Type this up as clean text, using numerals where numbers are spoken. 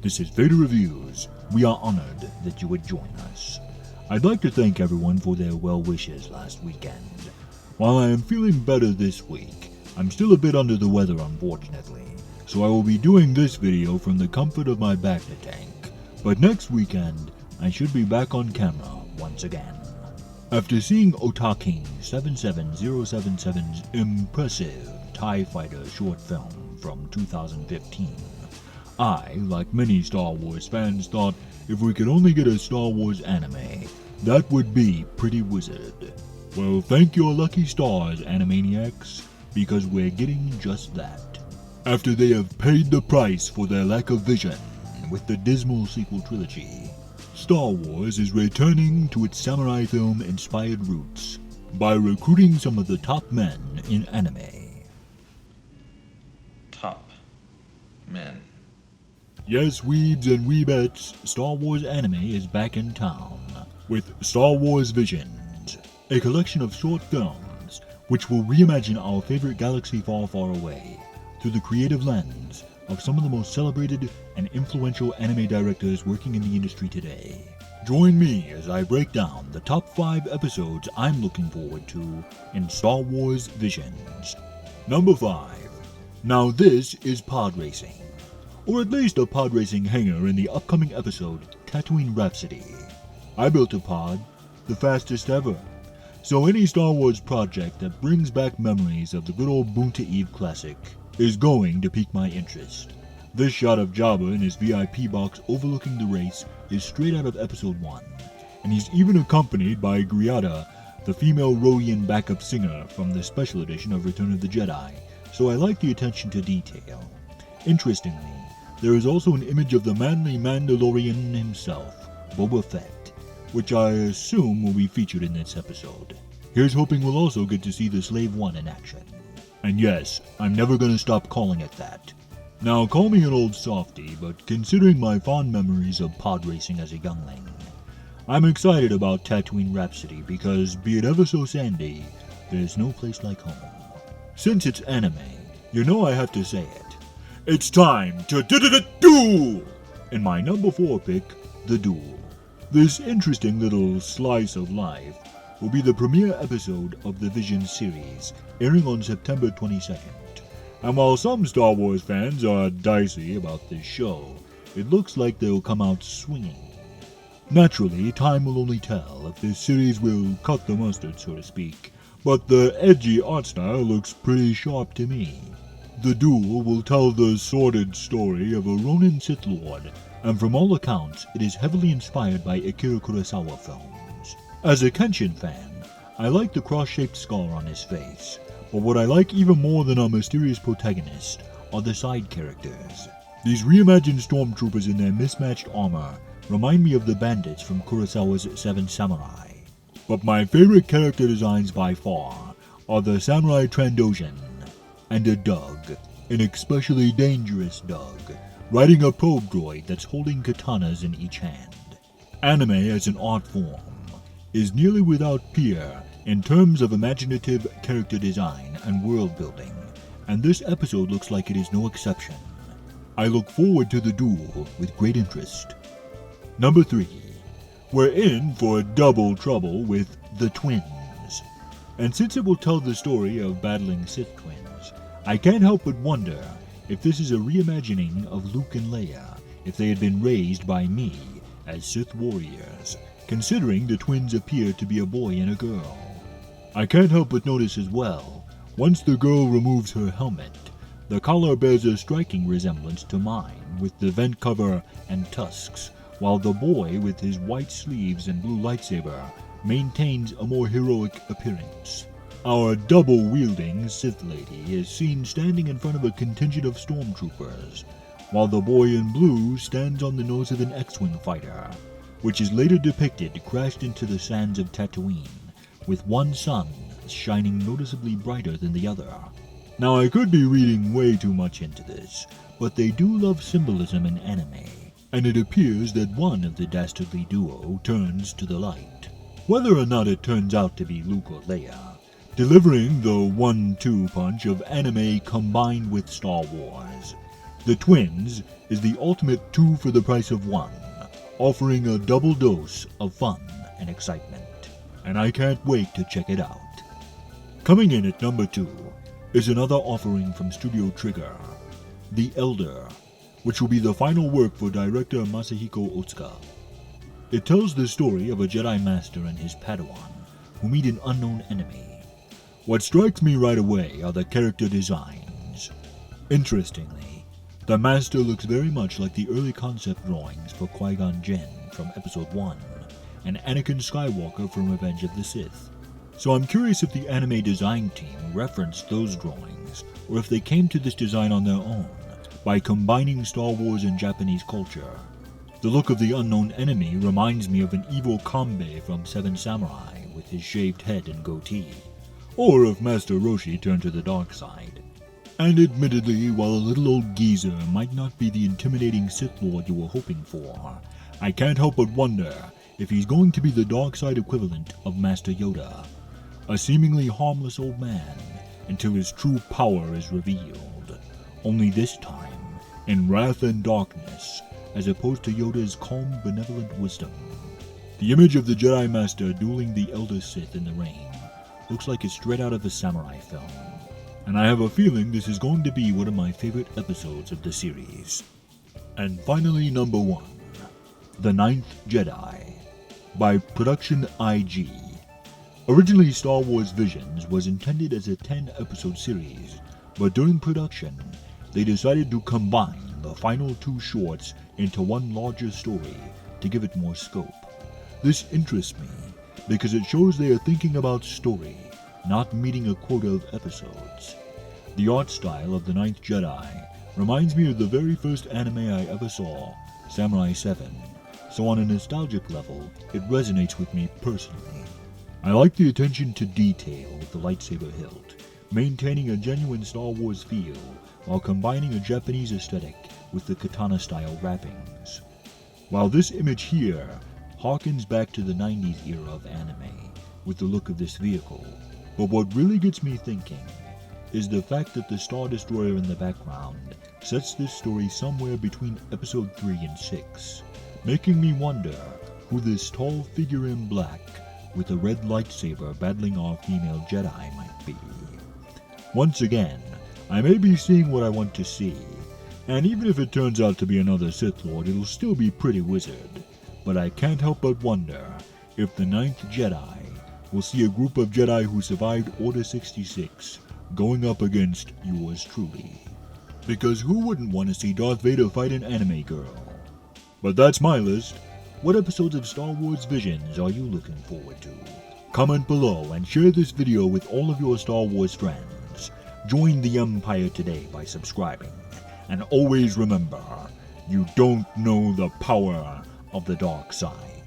This is Vader Reviews. We are honored that you would join us. I'd like to thank everyone for their well wishes last weekend. While I am feeling better this week, I'm still a bit under the weather unfortunately, so I will be doing this video from the comfort of my Bacta tank. But next weekend, I should be back on camera once again. After seeing Otaking 77077's impressive TIE Fighter short film from 2015, I, like many Star Wars fans, thought if we could only get a Star Wars anime, that would be pretty wizard. Well, thank your lucky stars, Animaniacs, because we're getting just that. After they have paid the price for their lack of vision with the dismal sequel trilogy, Star Wars is returning to its samurai film-inspired roots by recruiting some of the top men in anime. Top men. Yes, weebs and weebettes, Star Wars anime is back in town with Star Wars Visions, a collection of short films which will reimagine our favorite galaxy far, far away through the creative lens of some of the most celebrated and influential anime directors working in the industry today. Join me as I break down the top 5 episodes I'm looking forward to in Star Wars Visions. Number 5. Now this is pod racing, or at least a pod racing hanger in the upcoming episode Tatooine Rhapsody. I built a pod, the fastest ever, so any Star Wars project that brings back memories of the good old Boonta Eve classic is going to pique my interest. This shot of Jabba in his VIP box overlooking the race is straight out of episode 1, and he's even accompanied by Griada, the female Roian backup singer from the special edition of Return of the Jedi, so I like the attention to detail. Interestingly, there is also an image of the manly Mandalorian himself, Boba Fett, which I assume will be featured in this episode. Here's hoping we'll also get to see the Slave One in action. And yes, I'm never gonna stop calling it that. Now call me an old softy, but considering my fond memories of pod racing as a youngling, I'm excited about Tatooine Rhapsody because, be it ever so sandy, there's no place like home. Since it's anime, you know I have to say it. It's time to duel! In my number 4 pick, The Duel. This interesting little slice of life will be the premiere episode of the Vision series, airing on September 22nd. And while some Star Wars fans are dicey about this show, it looks like they'll come out swinging. Naturally, time will only tell if this series will cut the mustard, so to speak, but the edgy art style looks pretty sharp to me. The Duel will tell the sordid story of a Ronin Sith Lord, and from all accounts, it is heavily inspired by Akira Kurosawa films. As a Kenshin fan, I like the cross-shaped scar on his face, but what I like even more than our mysterious protagonist are the side characters. These reimagined stormtroopers in their mismatched armor remind me of the bandits from Kurosawa's Seven Samurai. But my favorite character designs by far are the Samurai Trandoshan, and a Dug, an especially dangerous Dug, riding a probe droid that's holding katanas in each hand. Anime as an art form is nearly without peer in terms of imaginative character design and world building, and this episode looks like it is no exception. I look forward to The Duel with great interest. Number 3. We're in for double trouble with The Twins. And since it will tell the story of battling Sith twins, I can't help but wonder if this is a reimagining of Luke and Leia if they had been raised by me as Sith warriors, considering the twins appear to be a boy and a girl. I can't help but notice as well, once the girl removes her helmet, the collar bears a striking resemblance to mine with the vent cover and tusks, while the boy with his white sleeves and blue lightsaber maintains a more heroic appearance. Our double-wielding Sith lady is seen standing in front of a contingent of stormtroopers, while the boy in blue stands on the nose of an X-Wing fighter, which is later depicted crashed into the sands of Tatooine, with one sun shining noticeably brighter than the other. Now I could be reading way too much into this, but they do love symbolism in anime, and it appears that one of the dastardly duo turns to the light. Whether or not it turns out to be Luke or Leia, delivering the 1-2 punch of anime combined with Star Wars, The Twins is the ultimate 2 for the price of 1, offering a double dose of fun and excitement, and I can't wait to check it out. Coming in at number 2 is another offering from Studio Trigger, The Elder, which will be the final work for director Masahiko Otsuka. It tells the story of a Jedi Master and his Padawan who meet an unknown enemy. What strikes me right away are the character designs. Interestingly, the Master looks very much like the early concept drawings for Qui-Gon Jinn from Episode 1 and Anakin Skywalker from Revenge of the Sith. So I'm curious if the anime design team referenced those drawings or if they came to this design on their own by combining Star Wars and Japanese culture. The look of the unknown enemy reminds me of an evil Kanbei from Seven Samurai with his shaved head and goatee, or if Master Roshi turned to the dark side. And admittedly, while a little old geezer might not be the intimidating Sith Lord you were hoping for, I can't help but wonder if he's going to be the dark side equivalent of Master Yoda, a seemingly harmless old man until his true power is revealed, only this time in wrath and darkness, as opposed to Yoda's calm, benevolent wisdom. The image of the Jedi Master dueling the Elder Sith in the rain looks like it's straight out of a samurai film, and I have a feeling this is going to be one of my favorite episodes of the series. And finally, number 1, The Ninth Jedi, by Production IG. Originally, Star Wars Visions was intended as a 10-episode series, but during production, they decided to combine the final 2 shorts into one larger story to give it more scope. This interests me because it shows they are thinking about story, not meeting a quota of episodes. The art style of The Ninth Jedi reminds me of the very first anime I ever saw, Samurai 7, so on a nostalgic level, it resonates with me personally. I like the attention to detail with the lightsaber hilt, maintaining a genuine Star Wars feel while combining a Japanese aesthetic with the katana-style wrappings. While this image here harkens back to the 90s era of anime with the look of this vehicle, but what really gets me thinking is the fact that the Star Destroyer in the background sets this story somewhere between Episode 3 and 6, making me wonder who this tall figure in black with a red lightsaber battling our female Jedi might be. Once again, I may be seeing what I want to see, and even if it turns out to be another Sith Lord, it'll still be pretty wizard, but I can't help but wonder if the Ninth Jedi will see a group of Jedi who survived Order 66 going up against yours truly. Because who wouldn't want to see Darth Vader fight an anime girl? But that's my list. What episodes of Star Wars Visions are you looking forward to? Comment below and share this video with all of your Star Wars friends. Join the Empire today by subscribing. And always remember, you don't know the power of the dark side.